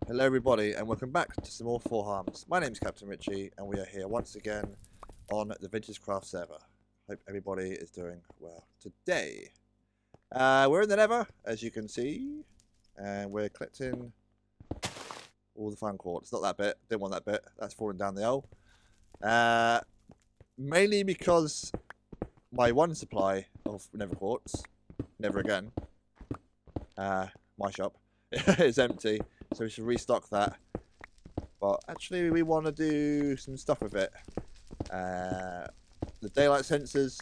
Hello everybody and welcome back to some more Four Harms. My name is Captain Richie and we are here once again on the VintageCraft server. Hope everybody is doing well. Today, we're in the Nether, as you can see, and we're collecting all the fun quartz. Not that bit, didn't want that bit, that's falling down the hole. Mainly because my one supply of Nether quartz, never again, my shop, is empty. So we should restock that. But actually we want to do some stuff with it. The daylight sensors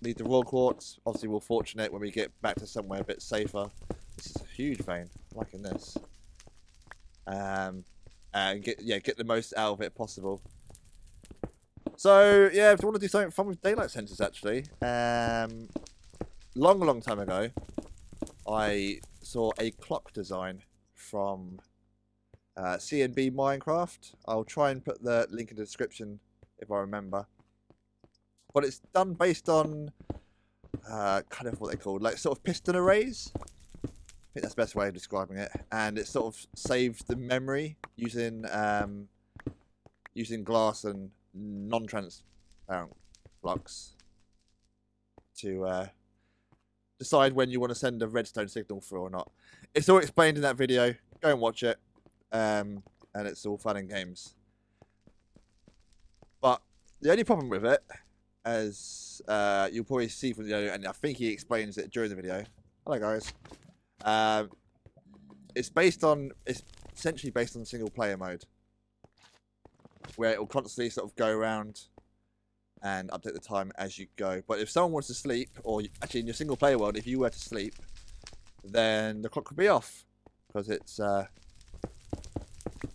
need the raw quartz. Obviously we're fortunate when we get back to somewhere a bit safer. This is a huge vein. I'm liking this. And get the most out of it possible. So yeah, if you want to do something fun with daylight sensors actually. Long time ago I saw a clock design from C&B Minecraft. I'll try and put the link in the description if I remember. But it's done based on kind of what they called, like sort of piston arrays. I think that's the best way of describing it. And it sort of saved the memory using using glass and non-transparent blocks to decide when you want to send a redstone signal through or not. It's all explained in that video. Go and watch it. And it's all fun and games. But the only problem with it, as you'll probably see from the video, and I think he explains it during the video. Hello guys. It's essentially based on single player mode, where it will constantly sort of go around and update the time as you go. But if someone wants to sleep, or actually in your single player world, if you were to sleep, then the clock could be off because it's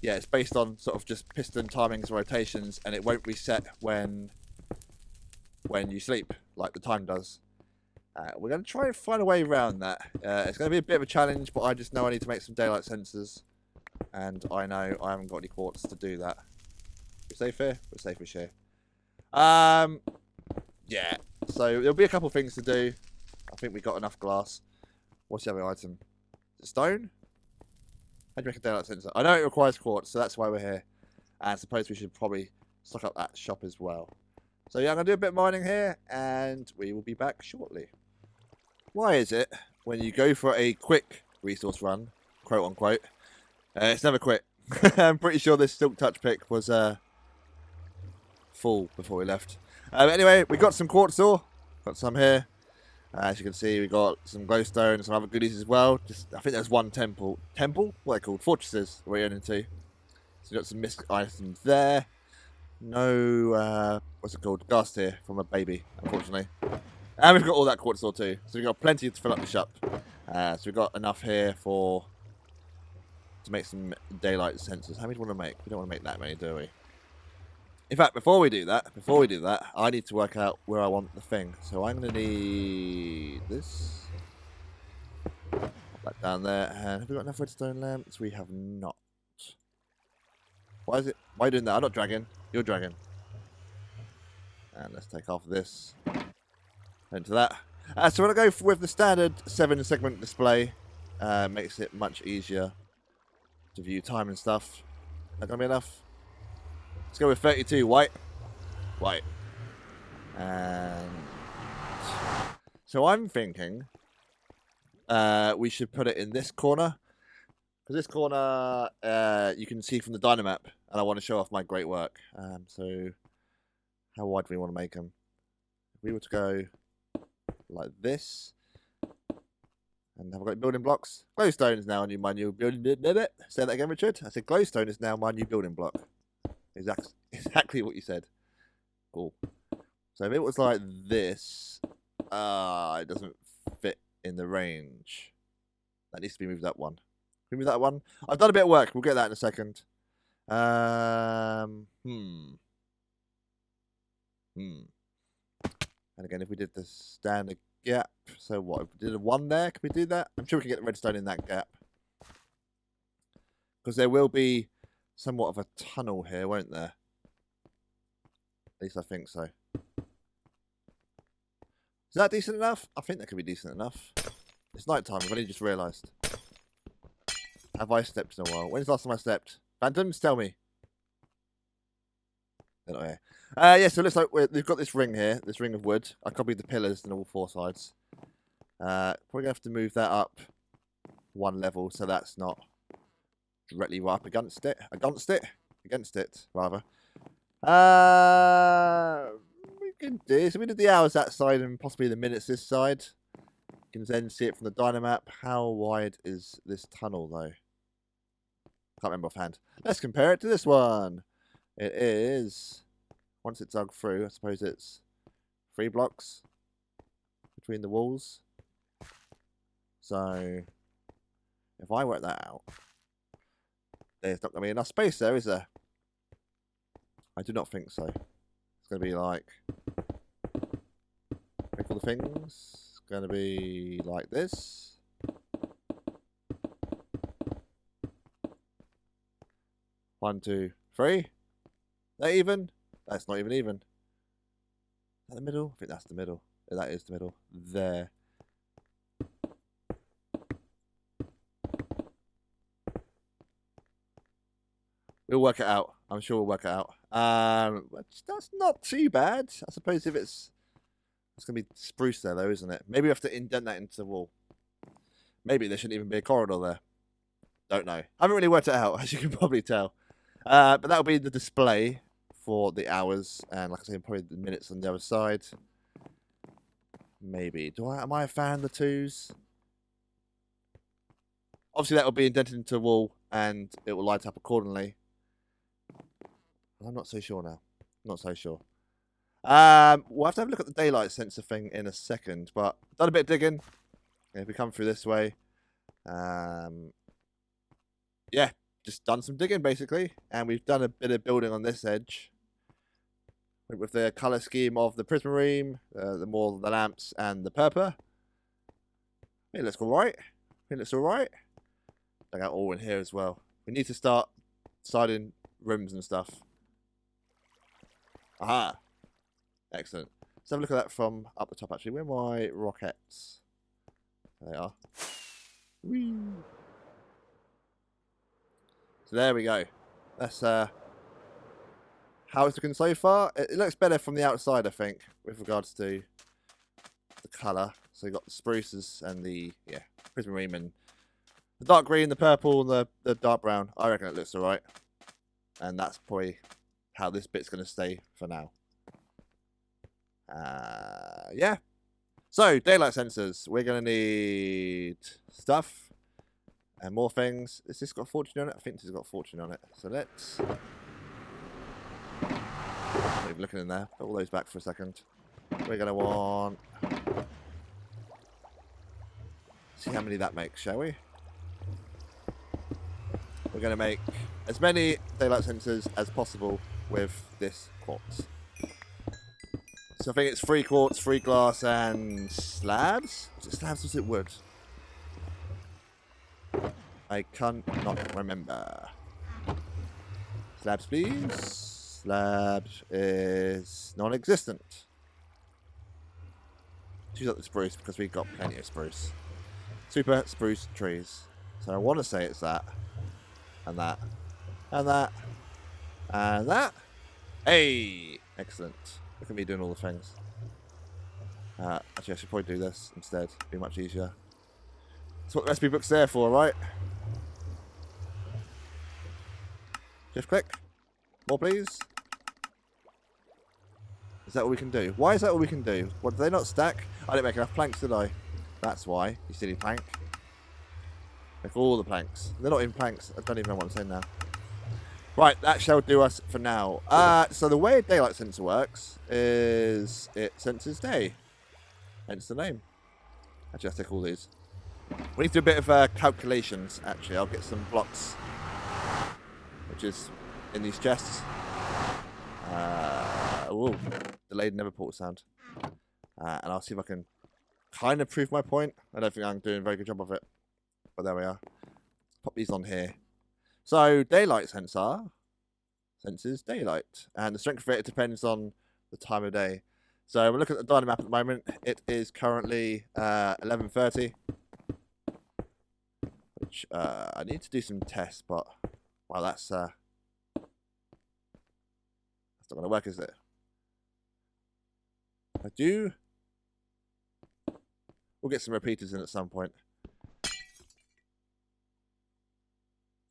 it's based on sort of just piston timings and rotations, and it won't reset when you sleep like the time does. We're going to try and find a way around that. It's going to be a bit of a challenge, but I just know I need to make some daylight sensors, and I know I haven't got any quartz to do that. We're safe here? We're safe here. Yeah, so there'll be a couple of things to do. I think we got enough glass. What's the other item? Is it stone? How do you make a daylight sensor? I know it requires quartz, so that's why we're here. And I suppose we should probably stock up that shop as well. So yeah, I'm going to do a bit of mining here, and we will be back shortly. Why is it, when you go for a quick resource run, quote unquote, it's never quick? I'm pretty sure this silk touch pick was full before we left. Anyway, we got some quartz ore. Got some here. As you can see, we got some glowstone and some other goodies as well. I think there's one temple. Temple? What are they called? Fortresses we're in into. So we got some missed items there. No, what's it called? Ghast here from a baby, unfortunately. And we've got all that quartz ore too. So we've got plenty to fill up the shop. So we've got enough here to make some daylight sensors. How many do we want to make? We don't want to make that many, do we? In fact, before we do that, I need to work out where I want the thing. So I'm going to need this. Put that down there. And have we got enough redstone lamps? We have not. Why are you doing that? I'm not dragging. You're dragging. And let's take off this. Into that. So we're going to go with the standard 7-segment display. Makes it much easier to view time and stuff. That going to be enough? Let's go with 32 white. White. And so I'm thinking we should put it in this corner. Because this corner you can see from the Dynamap. And I want to show off my great work. So how wide do we want to make them? If we were to go like this. And have I got building blocks? Glowstone is now my new building. Say that again, Richard. I said glowstone is now my new building block. Exactly what you said. Cool. So if it was like this, it doesn't fit in the range. That needs to be moved that one. Can we move that one? I've done a bit of work. We'll get that in a second. And again, if we did the standard gap, so what? If we did a 1 there, can we do that? I'm sure we can get the redstone in that gap. Because there will be somewhat of a tunnel here, won't there? At least I think so. Is that decent enough? I think that could be decent enough. It's night time, I've only just realised. Have I stepped in a while? When's the last time I stepped? Phantoms, tell me. They're not here. Yeah, so it looks like we've got this ring here, this ring of wood. I copied the pillars on all 4 sides. Probably going to have to move that up 1 level so that's not directly right up against it. Against it, rather. We can do so. We did the hours that side and possibly the minutes this side. You can then see it from the Dynamap. How wide is this tunnel, though? Can't remember offhand. Let's compare it to this one. It is, once it's dug through, I suppose it's 3 blocks between the walls. So, if I work that out, there's not going to be enough space there, is there? I do not think so. It's going to be like, make all the things. It's going to be like this. One, two, three. That even? That's not even even. Is that the middle? I think that's the middle. Yeah, that is the middle. There. We'll work it out. I'm sure we'll work it out. That's not too bad. I suppose if it's going to be spruce there, though, isn't it? Maybe we have to indent that into the wall. Maybe there shouldn't even be a corridor there. Don't know. I haven't really worked it out, as you can probably tell. But that'll be the display for the hours, and like I say, probably the minutes on the other side. Maybe. Am I a fan of the 2s? Obviously, that will be indented into a wall, and it will light up accordingly. I'm not so sure now. Not so sure. We'll have to have a look at the daylight sensor thing in a second, but done a bit of digging. If we come through this way, yeah, just done some digging basically, and we've done a bit of building on this edge with the color scheme of the prismarine, the lamps and the purple. It looks all right. It looks all right. Dug out all in here as well. We need to start siding rooms and stuff. Aha! Excellent. Let's have a look at that from up the top, actually. Where are my rockets? There they are. Whee! So there we go. That's how it's looking so far. It looks better from the outside, I think, with regards to the colour. So you've got the spruces and the, prismarine and the dark green, the purple, and the dark brown. I reckon it looks alright. And that's probably how this bit's going to stay for now. Yeah. So, daylight sensors. We're going to need stuff and more things. Has this got fortune on it? I think this has got fortune on it. So let's... not even looking in there. Put all those back for a second. We're going to want... see how many that makes, shall we? We're going to make as many daylight sensors as possible with this quartz. So I think it's 3 quartz, 3 glass, and slabs? Was it slabs or was it wood? I cannot remember. Slabs, please. Slabs is non-existent. Choose up the spruce because we've got plenty of spruce. Super spruce trees. So I want to say it's that. And that. And that. And that. Hey! Excellent. Look at me doing all the things. Actually, I should probably do this instead. It'd be much easier. That's what the recipe book's there for, right? Shift click. More, please. Is that all we can do? Why is that all we can do? What, do they not stack? I didn't make enough planks, did I? That's why, you silly plank. Make all the planks. They're not in planks. I don't even know what I'm saying now. Right, that shall do us for now. So the way a daylight sensor works is it senses day. Hence the name. Actually, I'll take all these. We need to do a bit of calculations, actually. I'll get some blocks, which is in these chests. Whoa, delayed never portal sound. And I'll see if I can kind of prove my point. I don't think I'm doing a very good job of it. But there we are. Pop these on here. So, daylight sensor senses daylight. And the strength of it depends on the time of day. So, we're looking at the Dynamap at the moment. It is currently 11:30. which I need to do some tests, but well, that's not going to work, is it? I do. We'll get some repeaters in at some point.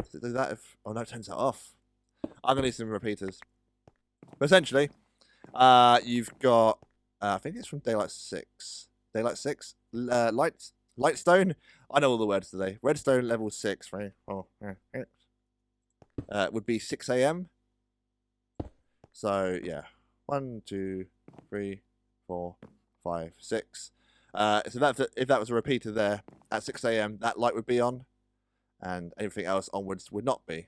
Does it do that if... Oh no, it turns that off. I'm going to need some repeaters. But essentially, you've got... I think it's from Daylight 6. Daylight 6? Lightstone? I know all the words today. Redstone level 6. Right? Oh, would be 6 AM. So, yeah. 1, 2, 3, 4, 5, 6. So if that was a repeater there at 6 AM, that light would be on, and everything else onwards would not be,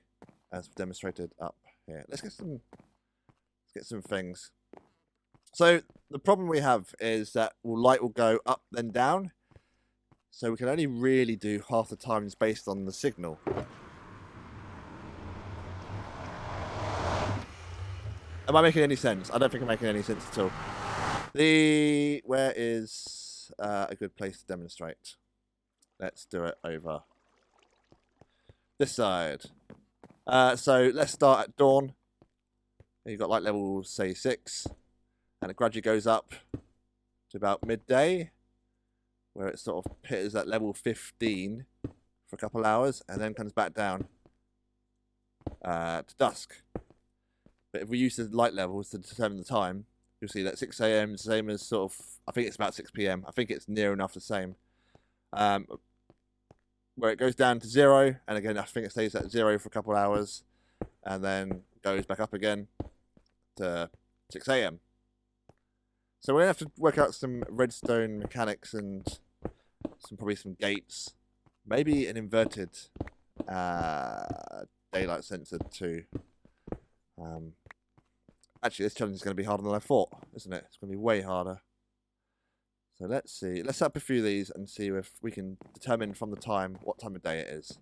as demonstrated up here. Let's get some things. So the problem we have is that light will go up then down, so we can only really do half the times based on the signal. Am I making any sense? I don't think I'm making any sense at all. Where is a good place to demonstrate? Let's do it over this side. So let's start at dawn. You've got light level, say 6, and it gradually goes up to about midday, where it sort of hits at level 15 for a couple hours, and then comes back down to dusk. But if we use the light levels to determine the time, you'll see that 6 AM is the same as sort of, I think it's about 6 PM. I think it's near enough the same. Where it goes down to 0, and again, I think it stays at 0 for a couple of hours, and then goes back up again to 6 AM. So we're going to have to work out some redstone mechanics and probably some gates. Maybe an inverted daylight sensor too. Actually, this challenge is going to be harder than I thought, isn't it? It's going to be way harder. So let's see. Let's set up a few of these and see if we can determine from the time what time of day it is.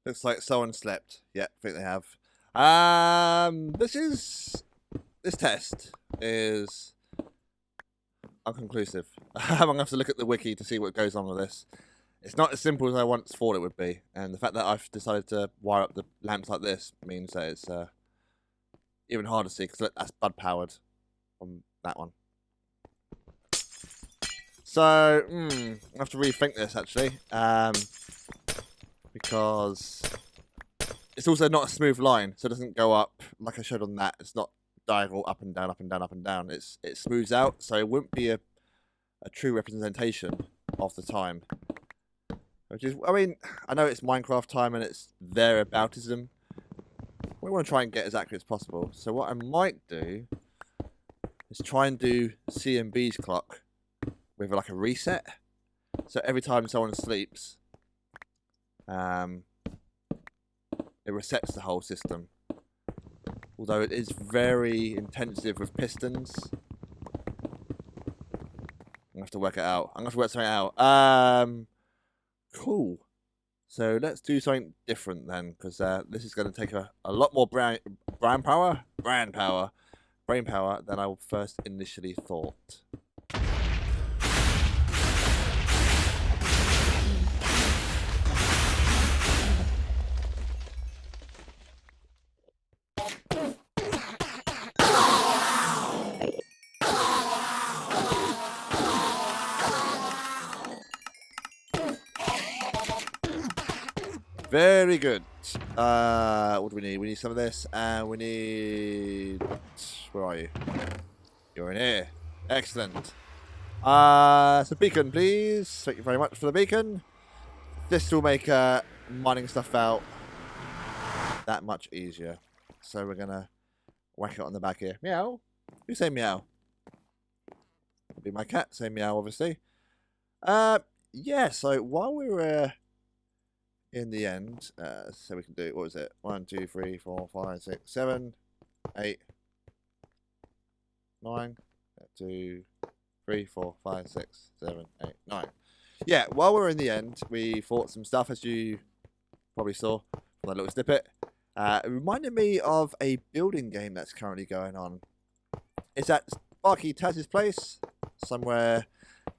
Looks like someone slept. Yeah, I think they have. This test is unconclusive. I'm going to have to look at the wiki to see what goes on with this. It's not as simple as I once thought it would be, and the fact that I've decided to wire up the lamps like this means that it's even harder to see, because that's bud powered on that one. So, I have to rethink this actually, because it's also not a smooth line, so it doesn't go up like I showed on that. It's not diagonal up and down, up and down, up and down. It smooths out, so it wouldn't be a true representation of the time. Which is, I mean, I know it's Minecraft time and it's thereaboutism. We want to try and get as accurate as possible. So what I might do is try and do CMB's clock with like a reset. So every time someone sleeps, it resets the whole system. Although it is very intensive with pistons. I'm going to have to work it out. I'm going to have to work something out. Cool. So let's do something different then, because this is going to take a lot more brain power than I first initially thought. Very good. What do we need? We need some of this, and we need... Where are you? You're in here. Excellent. So beacon, please. Thank you very much for the beacon. This will make mining stuff out that much easier. So we're gonna whack it on the back here. Meow. You say meow. It'll be my cat. Say meow, obviously. Yeah. So while we were in the end, so we can do, what was it? 1, 2, 3, 4, 5, 6, 7, 8, 9, 2, 3, 4, 5, 6, 7, 8, 9. Yeah, while we're in the end, we fought some stuff, as you probably saw from that little snippet. It reminded me of a building game that's currently going on. It's at Sparky Taz's place, somewhere,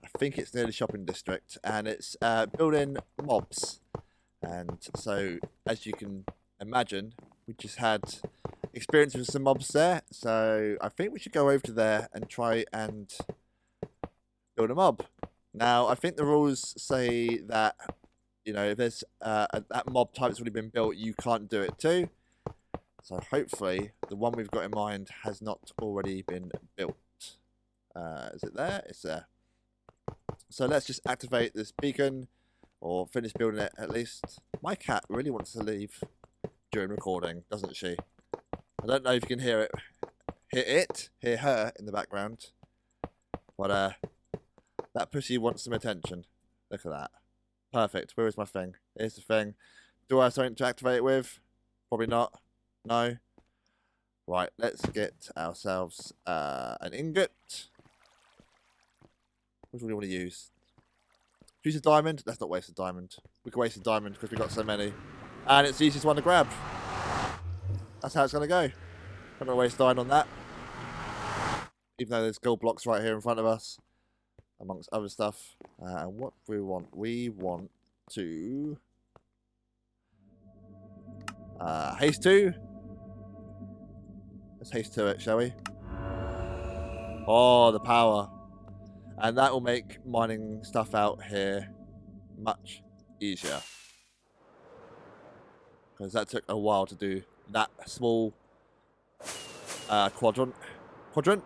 I think it's near the shopping district, and it's building mobs. And so, as you can imagine, we just had experience with some mobs there, so I think we should go over to there and try and build a mob. Now, I think the rules say that, you know, if there's that mob type's already been built, you can't do it too. So hopefully the one we've got in mind has not already been built. Is it there? It's there. So let's just activate this beacon, or finish building it at least. My cat really wants to leave during recording, doesn't she? I don't know if you can hear it. Hear her in the background. But that pussy wants some attention. Look at that. Perfect. Where is my thing? Here's the thing. Do I have something to activate it with? Probably not. No. Right, let's get ourselves an ingot. What do we want to use? Use a diamond. Let's not waste a diamond. We can waste a diamond because we've got so many. And it's the easiest one to grab. That's how it's going to go. I'm not going to waste iron on that. Even though there's gold blocks right here in front of us, amongst other stuff. And what we want to haste 2. Let's haste to it, shall we? Oh, the power. And that will make mining stuff out here much easier. Because that took a while to do that small quadrant. Quadrant?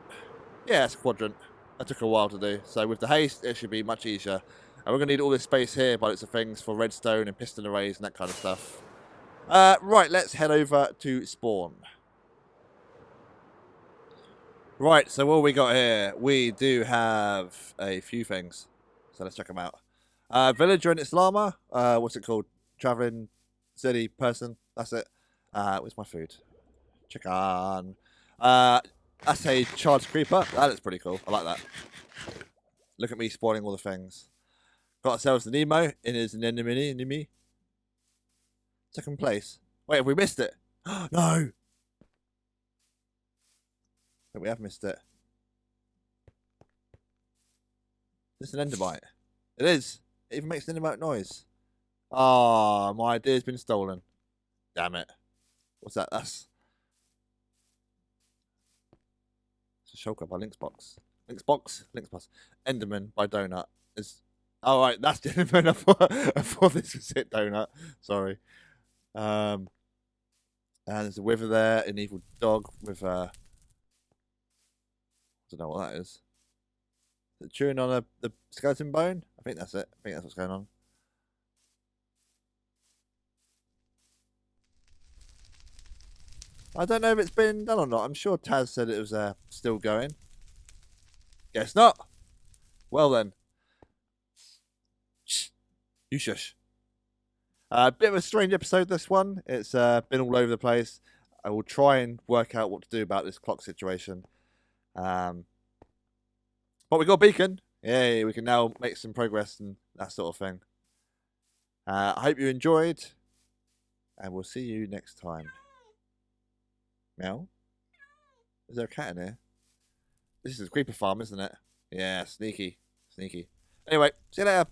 Yeah, it's a quadrant. That took a while to do. So with the haste, it should be much easier. And we're going to need all this space here by lots of things for redstone and piston arrays and that kind of stuff. Right, let's head over to spawn. Right, so what we got here? We do have a few things. So let's check them out. Villager and its llama. What's it called? Traveling city person. That's it. Where's my food? Chicken. That's a charged creeper. That looks pretty cool. I like that. Look at me spawning all the things. Got ourselves an Nemo in his enemy. Second place. Wait, have we missed it? No! Wait, we have missed it. Is this an endermite? It is. It even makes an endermite noise. Ah, my idea's been stolen. Damn it. What's that? That's... It's a shulker by Linksbox. Linksbox. Enderman by Donut. Is... Oh, right, that's the Enderman. I thought this was it, Donut. Sorry. And there's a wither there, an evil dog with I don't know what that is. Is it chewing on the skeleton bone? I think that's it. I think that's what's going on. I don't know if it's been done or not. I'm sure Taz said it was still going. Guess not. Well then. Shh. You shush. A bit of a strange episode, this one. It's been all over the place. I will try and work out what to do about this clock situation. But we got a beacon. Yay, we can now make some progress and that sort of thing. I hope you enjoyed. And we'll see you next time. Meow? Is there a cat in here? This is a creeper farm, isn't it? Yeah, sneaky. Sneaky. Anyway, see you later.